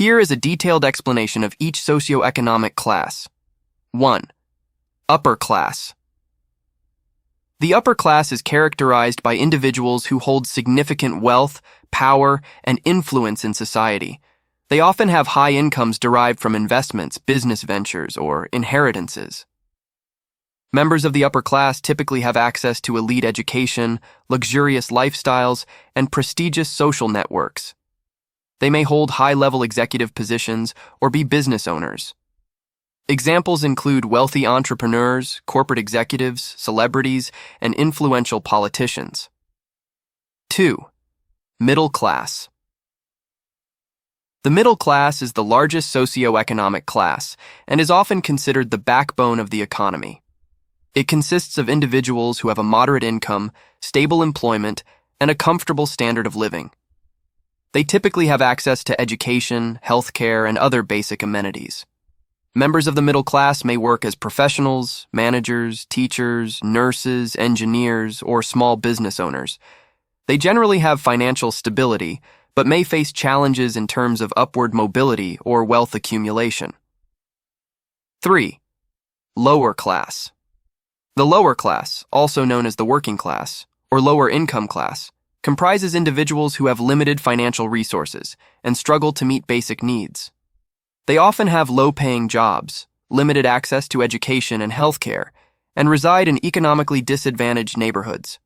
Here is a detailed explanation of each socioeconomic class. 1. Upper class. The upper class is characterized by individuals who hold significant wealth, power, and influence in society. They often have high incomes derived from investments, business ventures, or inheritances. Members of the upper class typically have access to elite education, luxurious lifestyles, and prestigious social networks. They may hold high-level executive positions or be business owners. Examples include wealthy entrepreneurs, corporate executives, celebrities, and influential politicians. 2. Middle class. The middle class is the largest socioeconomic class and is often considered the backbone of the economy. It consists of individuals who have a moderate income, stable employment, and a comfortable standard of living. They typically have access to education, healthcare, and other basic amenities. Members of the middle class may work as professionals, managers, teachers, nurses, engineers, or small business owners. They generally have financial stability, but may face challenges in terms of upward mobility or wealth accumulation. 3. Lower class. The lower class, also known as the working class, or lower income class, comprises individuals who have limited financial resources and struggle to meet basic needs. They often have low-paying jobs, limited access to education and healthcare, and reside in economically disadvantaged neighborhoods.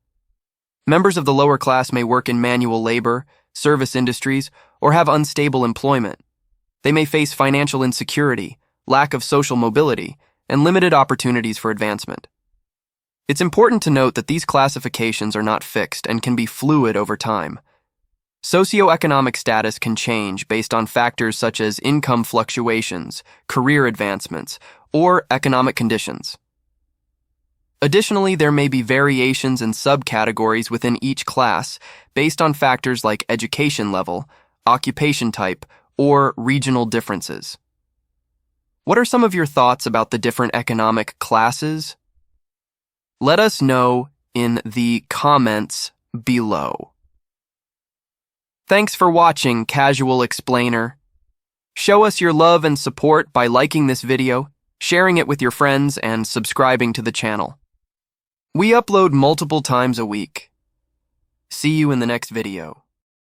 Members of the lower class may work in manual labor, service industries, or have unstable employment. They may face financial insecurity, lack of social mobility, and limited opportunities for advancement. It's important to note that these classifications are not fixed and can be fluid over time. Socioeconomic status can change based on factors such as income fluctuations, career advancements, or economic conditions. Additionally, there may be variations in subcategories within each class based on factors like education level, occupation type, or regional differences. What are some of your thoughts about the different economic classes? Let us know in the comments below. Thanks for watching, Casual Explainer. Show us your love and support by liking this video, sharing it with your friends, and subscribing to the channel. We upload multiple times a week. See you in the next video.